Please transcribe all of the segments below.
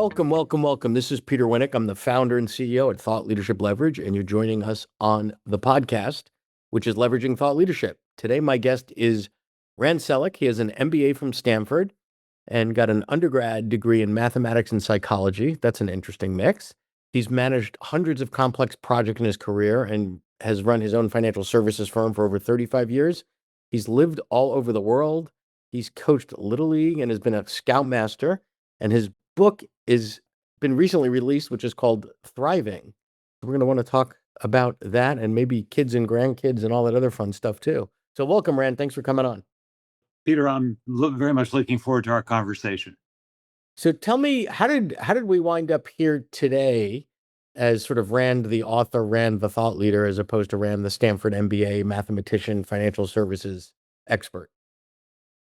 Welcome, welcome, welcome. This is Peter Winnick. I'm the founder and CEO at Thought Leadership Leverage, and you're joining us on the podcast, which is Leveraging Thought Leadership. Today, my guest is Rand Selig. He has an MBA from Stanford and got an undergrad degree in mathematics and psychology. That's an interesting mix. He's managed hundreds of complex projects in his career and has run his own financial services firm for over 35 years. He's lived all over the world. He's coached Little League and has been a scoutmaster. And his book is been recently released, which is called Thriving. We're going to want to talk about that and maybe kids and grandkids and all that other fun stuff too. So welcome, Rand. Thanks for coming on. Peter, I'm very much looking forward to our conversation. So tell me, how did we wind up here today as sort of Rand the author, Rand the thought leader, as opposed to Rand the Stanford MBA mathematician, financial services expert?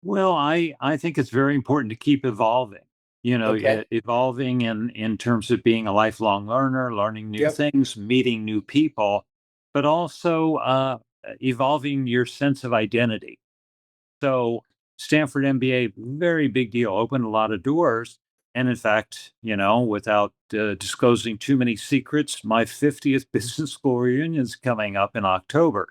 Well, I think it's very important to keep evolving. Okay. Evolving in terms of being a lifelong learner, learning new Yep. things, meeting new people, but also evolving your sense of identity. So Stanford MBA, very big deal, opened a lot of doors. And in fact, without disclosing too many secrets, my 50th business school reunion is coming up in October.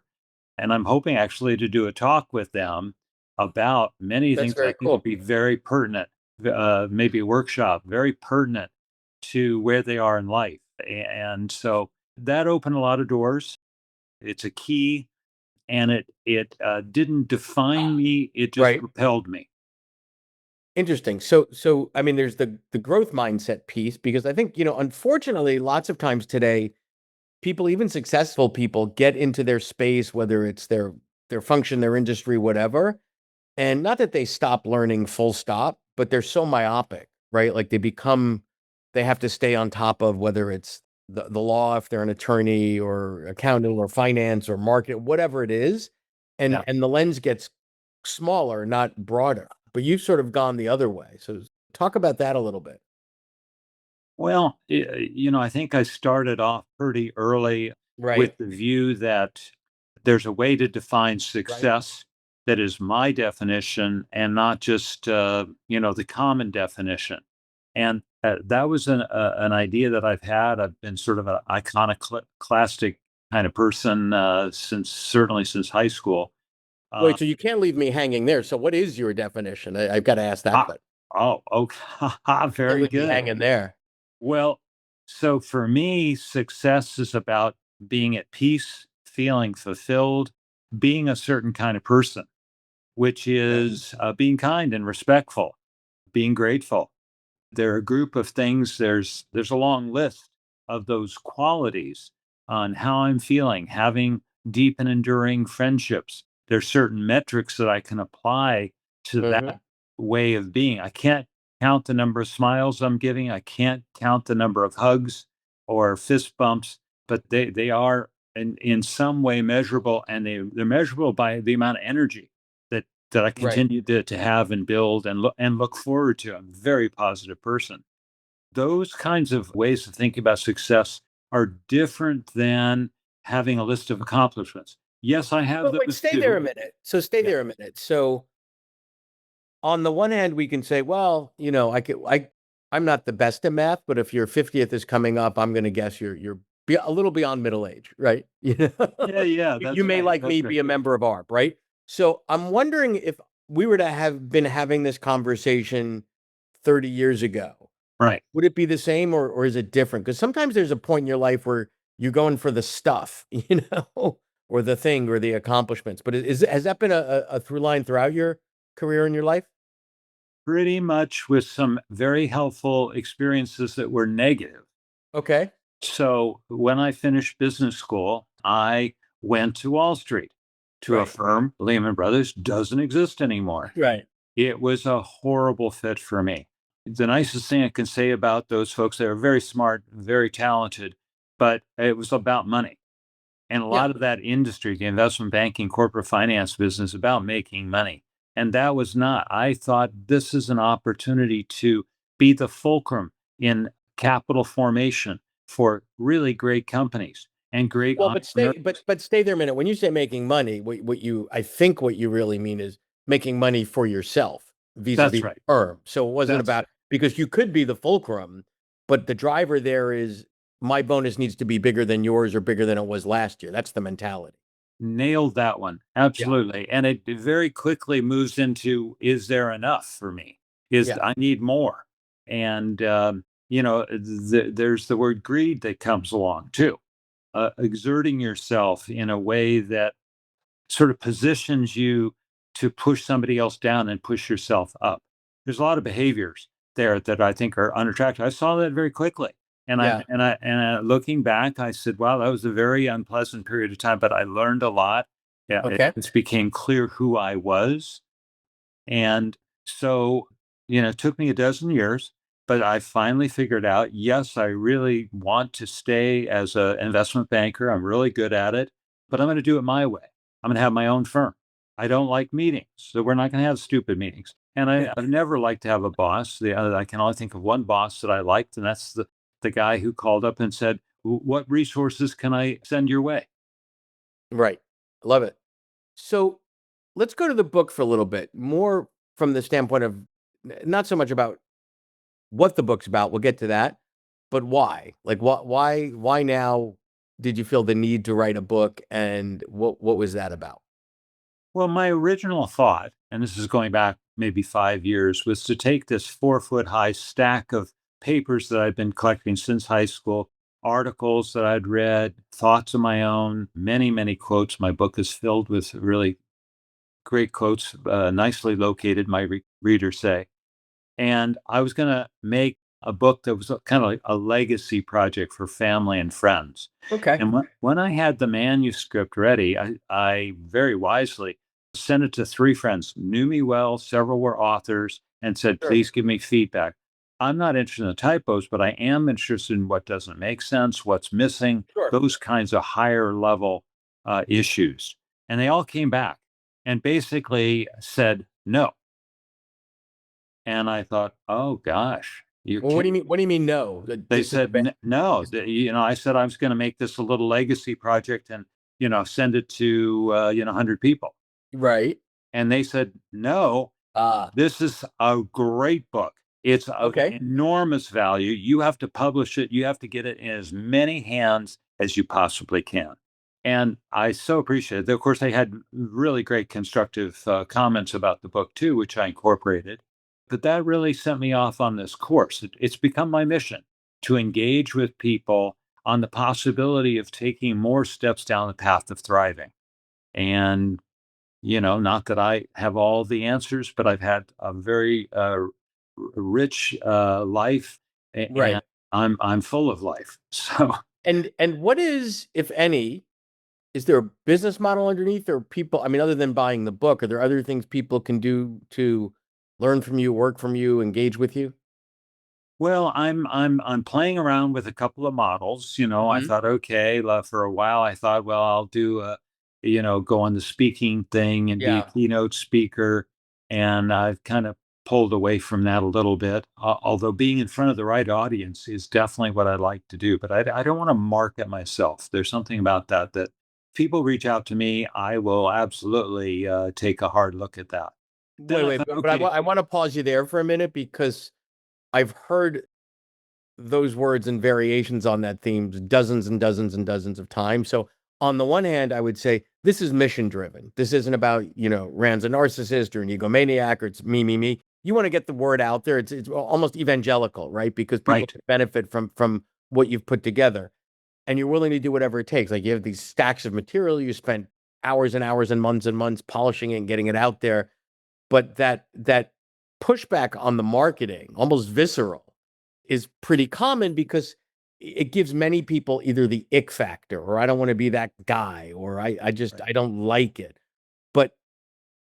And I'm hoping actually to do a talk with them about many That's things I very think would cool. be very pertinent, maybe a workshop, very pertinent to where they are in life. And so that opened a lot of doors. It's a key, and it didn't define me; it just Right. propelled me. Interesting. So I mean, there's the growth mindset piece because I think, unfortunately, lots of times today, people, even successful people, get into their space, whether it's their function, their industry, whatever. And not that they stop learning full stop, but they're so myopic, right? Like they have to stay on top of whether it's the law, if they're an attorney or accounting or finance or market, whatever it is. And Yeah. and the lens gets smaller, not broader. But you've sort of gone the other way. So talk about that a little bit. Well, I think I started off pretty early Right. with the view that there's a way to define Right. success that is my definition and not just, the common definition. And that was an idea that I've had. I've been sort of an iconoclastic kind of person certainly since high school. Uh, Wait, so you can't leave me hanging there. So what is your definition? I've got to ask that, ah, but oh, okay. can't Very leave me good. hanging there. Well, so for me, success is about being at peace, feeling fulfilled, being a certain kind of person, which Okay. is being kind and respectful, being grateful. There are a group of things. There's a long list of those qualities on how I'm feeling, having deep and enduring friendships. There's certain metrics that I can apply to Hmm. that way of being. I can't count the number of smiles I'm giving. I can't count the number of hugs or fist bumps, but they are in some way measurable, and they're measurable by the amount of energy that I Right. continue to have and build and look forward to. I'm a very positive person. Those kinds of ways of thinking about success are different than having a list of accomplishments. Yes, I have But wait, those stay there too. a minute. So stay Yeah. there a minute. So on the one hand, we can say, well, I'm not the best at math, but if your 50th is coming up, I'm going to guess you're a little beyond middle age, right? Yeah, yeah, You that's may, right. like That's me, right. be a member of ARP, right? So I'm wondering if we were to have been having this conversation 30 years ago, Right. would it be the same or is it different? Because sometimes there's a point in your life where you're going for the stuff, or the thing or the accomplishments. But has that been a through line throughout your career in your life? Pretty much with some very helpful experiences that were negative. Okay. So when I finished business school, I went to Wall Street to a Right. firm, Lehman Brothers, doesn't exist anymore. Right. It was a horrible fit for me. The nicest thing I can say about those folks, they were very smart, very talented, but it was about money. And a Yeah. lot of that industry, the investment banking, corporate finance business, about making money. And that was not. I thought this is an opportunity to be the fulcrum in capital formation for really great companies and great Well, but entrepreneurs. stay there a minute. When you say making money, I think what you really mean is making money for yourself That's vis-a-vis the right. firm. So it wasn't That's about right. because you could be the fulcrum, but the driver there is my bonus needs to be bigger than yours or bigger than it was last year. That's the mentality. Nailed that one. Yeah. Absolutely. And it very quickly moves into, is there enough for me? Is Yeah. I need more. And there's the word greed that comes along too. Exerting yourself in a way that sort of positions you to push somebody else down and push yourself up. There's a lot of behaviors there that I think are unattractive. I saw that very quickly. Yeah. Looking back, I said, wow, that was a very unpleasant period of time, but I learned a lot. Yeah, Okay. it became clear who I was. And so, it took me a dozen years, but I finally figured out, yes, I really want to stay as an investment banker. I'm really good at it, but I'm going to do it my way. I'm going to have my own firm. I don't like meetings, so we're not going to have stupid meetings. And I've never liked to have a boss. I can only think of one boss that I liked, and that's the guy who called up and said, "What resources can I send your way?" Right. Love it. So let's go to the book for a little bit more from the standpoint of not so much about what the book's about. We'll get to that, but why? Like, why now did you feel the need to write a book, and what was that about? Well, my original thought, and this is going back maybe 5 years, was to take this 4 foot high stack of papers that I'd been collecting since high school, articles that I'd read, thoughts of my own, many, many quotes. My book is filled with really great quotes, nicely located, my readers say. And I was going to make a book that was kind of like a legacy project for family and friends. Okay. And when I had the manuscript ready, I very wisely sent it to three friends, knew me well, several were authors, and said, Sure. please give me feedback. I'm not interested in the typos, but I am interested in what doesn't make sense, what's missing, Sure. those kinds of higher level issues. And they all came back and basically said no. And I thought, "Oh gosh, you're Well, what do you kidding." mean? What do you mean? No, They this is said, bad. No." I said I was gonna make this a little legacy project and, send it to, 100 people. Right. And they said, "No, Ah. this is a great book. It's of Okay. enormous value. You have to publish it. You have to get it in as many hands as you possibly can." And I so appreciate it. Of course, they had really great constructive comments about the book too, which I incorporated. But that really sent me off on this course. It's become my mission to engage with people on the possibility of taking more steps down the path of thriving. And not that I have all the answers, but I've had a very rich life, and Right. I'm full of life. So, And what is, if any, is there a business model underneath, or people? I mean, other than buying the book, are there other things people can do to learn from you, work from you, engage with you? well, I'm playing around with a couple of models. I Hmm. thought, okay, for a while, I thought, well, I'll do go on the speaking thing and be a Yeah. keynote speaker, and I've kind of pulled away from that a little bit. Although being in front of the right audience is definitely what I'd like to do, but I don't want to market myself. There's something about that people reach out to me, I will absolutely take a hard look at that. Then Wait, I wait, thought, but okay, I want to pause you there for a minute because I've heard those words and variations on that theme dozens and dozens and dozens of times. So on the one hand, I would say this is mission driven. This isn't about, Rand's a narcissist or an egomaniac or it's me, me, me. You want to get the word out there. It's almost evangelical, right? Because people right. can benefit from what you've put together, and you're willing to do whatever it takes. Like you have these stacks of material, you spent hours and months polishing it and getting it out there. But that pushback on the marketing, almost visceral, is pretty common because it gives many people either the ick factor or I don't want to be that guy or Right. I don't like it. But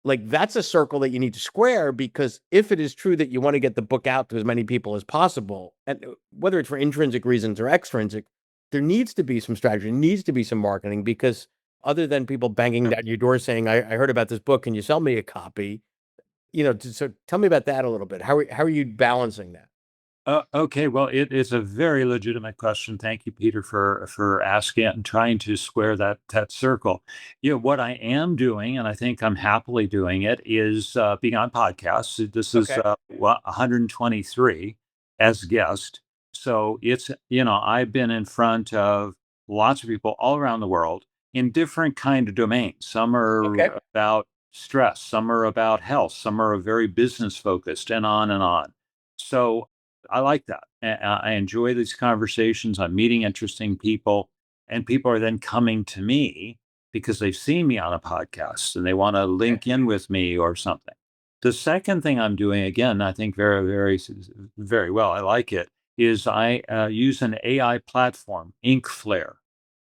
like that's a circle that you need to square because if it is true that you want to get the book out to as many people as possible, and whether it's for intrinsic reasons or extrinsic, there needs to be some strategy, needs to be some marketing because other than people banging down your door saying, I heard about this book, can you sell me a copy? So tell me about that a little bit. How are you balancing that? Okay, well, it is a very legitimate question. Thank you, Peter, for asking it and trying to square that circle. What I am doing, and I think I'm happily doing it, is being on podcasts. This is Okay. 123. as guest. So it's, I've been in front of lots of people all around the world in different kind of domains. Some Okay. are about stress, some are about health, some are very business focused, and on and on. So I like that. I enjoy these conversations. I'm meeting interesting people, and people are then coming to me because they've seen me on a podcast and they want to Okay. link in with me or something. The second thing I'm doing, again, I think very, very, very well, I like it, is I use an AI platform, Inkflare.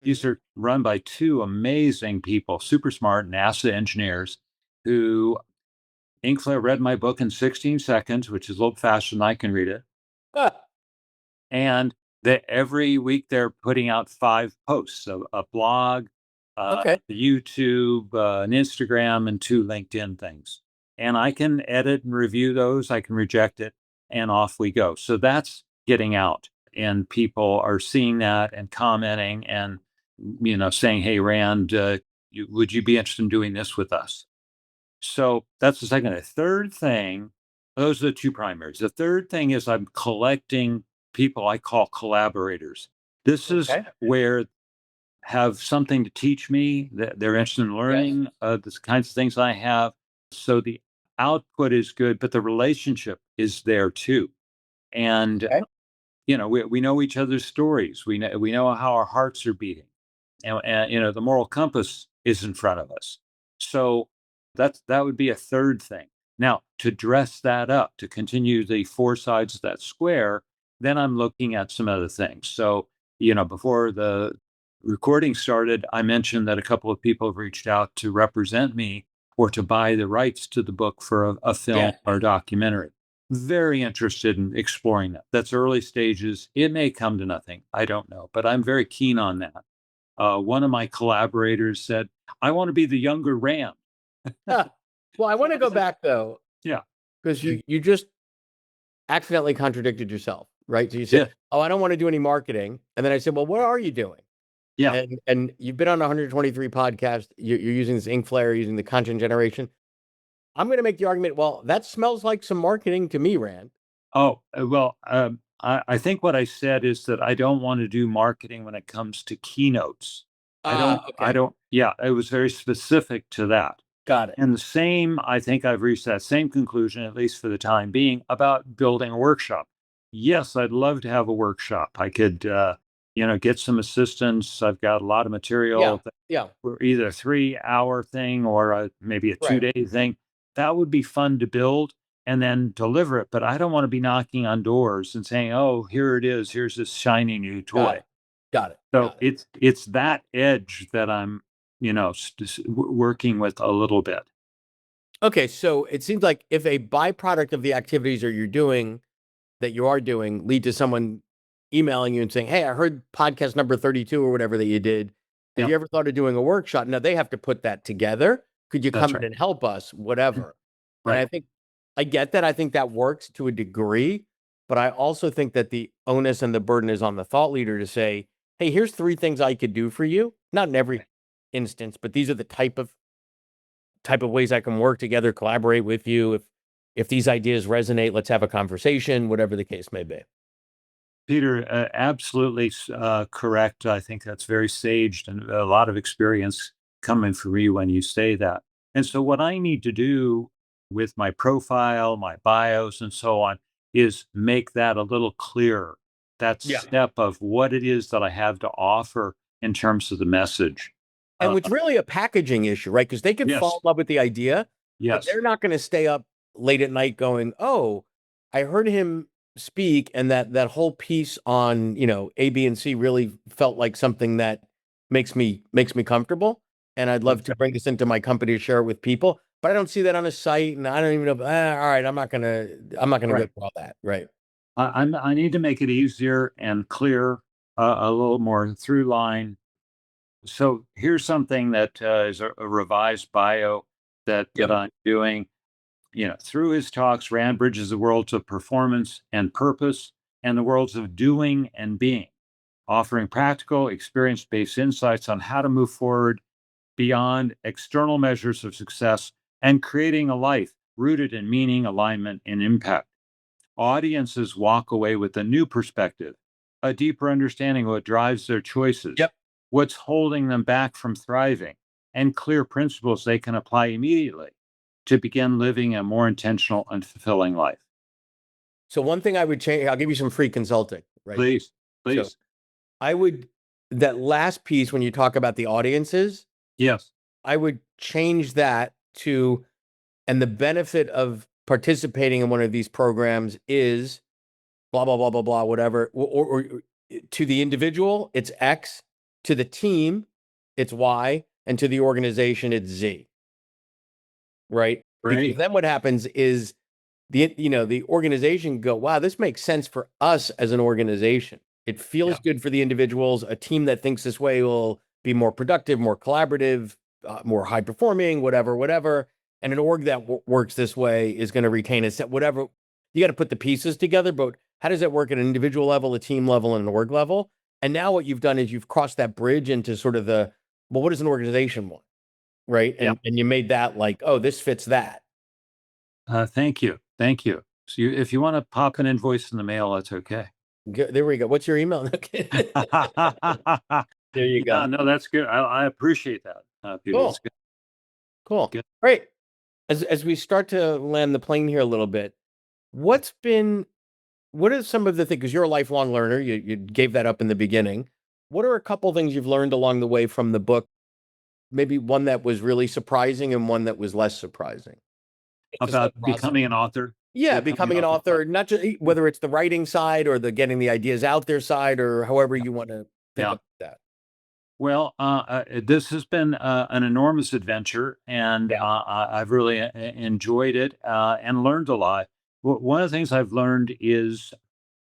These Mhm. are run by two amazing people, super smart NASA engineers who Inkflare read my book in 16 seconds, which is a little faster than I can read it. Ah, And that every week they're putting out 5 posts, a blog, okay. YouTube, an Instagram, and 2 LinkedIn things. And I can edit and review those. I can reject it, and off we go. So that's getting out, and people are seeing that and commenting and saying, "Hey, Rand, would you be interested in doing this with us?" So that's the second. The third thing, those are the two primaries. The third thing is I'm collecting people I call collaborators. This is Okay. where have something to teach me that they're interested in Yes. learning the kinds of things I have. So the output is good, but the relationship is there too. And Okay. we know each other's stories. We know how our hearts are beating, and the moral compass is in front of us. So that would be a third thing. Now, to dress that up, to continue the 4 sides of that square, then I'm looking at some other things. So before the recording started, I mentioned that a couple of people have reached out to represent me or to buy the rights to the book for a film Yeah. or documentary. Very interested in exploring that. That's early stages. It may come to nothing. I don't know, but I'm very keen on that. One of my collaborators said, "I want to be the younger Ram." Huh. Well, I want to I go said, back though, "Yeah, because you just accidentally contradicted yourself, right? So you said, yeah, "Oh, I don't want to do any marketing," and then I said, "Well, what are you doing?" yeah." And you've been on 123 podcasts. You're using this ink flare, using the content generation. I'm going to make the argument. Well, that smells like some marketing to me, Rand. Oh, well, I think what I said is that I don't want to do marketing when it comes to keynotes. Ah, I okay, don't, yeah, it was very specific to that. got it. And the same, I think I've reached that same conclusion, at least for the time being, about building a workshop. Yes, I'd love to have a workshop. I could, get some assistance. I've got a lot of Yeah, material, yeah, for either a 3 hour thing or maybe a two right. day thing. That would be fun to build and then deliver it. But I don't want to be knocking on doors and saying, "Oh, here it is. Here's this shiny new Got toy." it, got it, So got it. it's that edge that I'm, working with a little bit. Okay, so it seems like if a byproduct of the activities that you are doing lead to someone emailing you and saying, "Hey, I heard podcast number 32 or whatever that you did. Have Yeah, you ever thought of doing a workshop?" Now they have to put that together. Could you that's come in right. and help us? Mm, Whatever. And right. I get that. I think that works to a degree, but I also think that the onus and the burden is on the thought leader to say, "Hey, here's three things I could do for you." Not in every Right. instance, but these are the type of ways I can work together, collaborate with you. If these ideas resonate, let's have a conversation, whatever the case may be. Peter, absolutely correct. I think that's very saged and a lot of experience coming from you when you say that. And so, what I need to do with my profile, my bios, and so on is make that a little clearer. That Yeah. step of what it is that I have to offer in terms of the message. And Uh, it's really a packaging issue, right? Because they can fall yes, in love with the idea, but yes, they're not going to stay up late at night going, "Oh, I heard him speak, and that whole piece on A, B, and C really felt like something that makes me comfortable, and I'd love to okay, bring this into my company to share it with people." But I don't see that on a site, and I don't even know. All right, I'm not gonna go right. through all that, right? I need to make it easier and clear, a little more through line. So here's something that is a revised bio that Yep. I'm doing. Through his talks, Rand bridges the worlds of performance and purpose and the worlds of doing and being, offering practical, experience based insights on how to move forward beyond external measures of success and creating a life rooted in meaning, alignment, and impact. Audiences walk away with a new perspective, a deeper understanding of what drives their choices, Yep. what's holding them back from thriving, and clear principles they can apply immediately to begin living a more intentional and fulfilling life. So one thing I would change, I'll give you some free consulting, right? Please, So please. I would, that last piece, when you talk about the audiences, Yes. I would change that to, and the benefit of participating in one of these programs is blah, blah, blah, blah, blah, whatever. Or to the individual, it's X, to the team, it's Y, and to the organization, it's Z, right? Because Great. then what happens is the organization go, wow, this makes sense for us as an organization. It feels Yeah. good for the individuals. A team that thinks this way will be more productive, more collaborative, more high performing, whatever. And an org that works this way is going to retain a set, whatever. You got to put the pieces together, but how does that work at an individual level, a team level, and an org level? And now what you've done is you've crossed that bridge into sort of well, what does an organization want? Right. Yeah. And you made that like, oh, this fits that. Thank you. Thank you. So if you want to pop an invoice in the mail, that's okay. There we go. What's your email? There you Yeah, go. no, that's good. I appreciate that, Peter. It's Cool. good. Cool. Good. Great. As we start to land the plane here a little bit, what are some of the things, because you're a lifelong learner, you gave that up in the beginning. What are a couple things you've learned along the way from the book? Maybe one that was really surprising and one that was less surprising. This whole About process. becoming an author. Yeah, Becoming becoming an an author. author, not just whether it's the writing side or the getting the ideas out there side, or however you want to think Yeah. about that. Well, this has been an enormous adventure, and Yeah. I've really enjoyed it and learned a lot. One of the things I've learned is,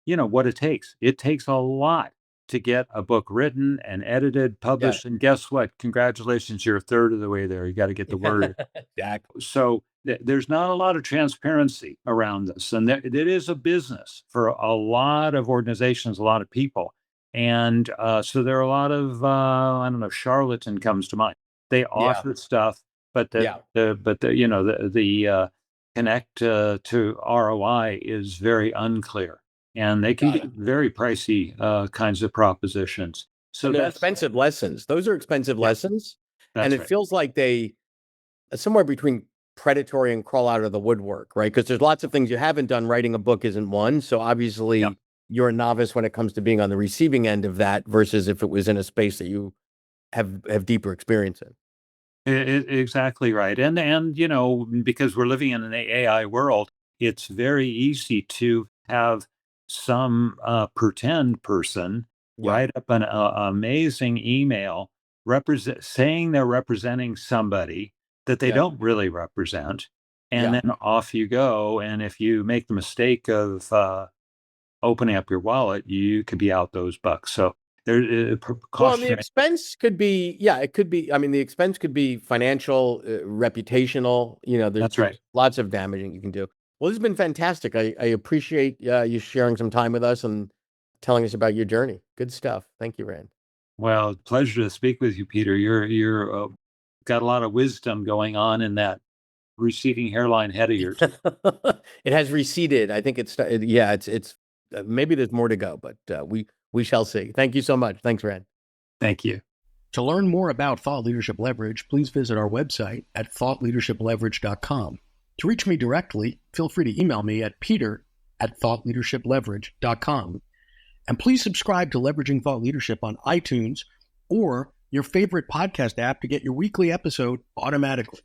what it takes. It takes a lot to get a book written and edited, Yeah. published, and guess what? Congratulations, you're a third of the way there. You got to get the word. Exactly. So there's not a lot of transparency around this, and it is a business for a lot of organizations, a lot of people, and so there are a lot of I don't know, charlatan comes to mind. They Yeah. offer stuff, but Yeah. the connect to ROI is very unclear, and they can Got get it. very pricey kinds of propositions. So And they're that's expensive lessons. Those are expensive yeah, lessons. And that's it right. feels like they somewhere between predatory and crawl out of the woodwork, right? Because there's lots of things you haven't done. Writing a book isn't one. So Yeah. obviously you're a novice when it comes to being on the receiving end of that versus if it was in a space that you have deeper experience in. Exactly right. And because we're living in an AI world, it's very easy to have some pretend person Yeah. write up an amazing email saying they're representing somebody that they Yeah. don't really represent, and Yeah. then off you go. And if you make the mistake of opening up your wallet, you could be out those bucks. So there's Well, and the precautionary. expense could be, yeah, it could be. I mean, the expense could be financial, reputational. That's right. There's lots of damaging you can do. Well, this has been fantastic. I appreciate you sharing some time with us and telling us about your journey. Good stuff. Thank you, Rand. Well, pleasure to speak with you, Peter. You're got a lot of wisdom going on in that receding hairline head of yours. It has receded. I think yeah, it's maybe there's more to go, but we shall see. Thank you so much. Thanks, Rand. Thank you. To learn more about Thought Leadership Leverage, please visit our website at thoughtleadershipleverage.com. To reach me directly, feel free to email me at peter@thoughtleadershipleverage.com. And please subscribe to Leveraging Thought Leadership on iTunes or your favorite podcast app to get your weekly episode automatically.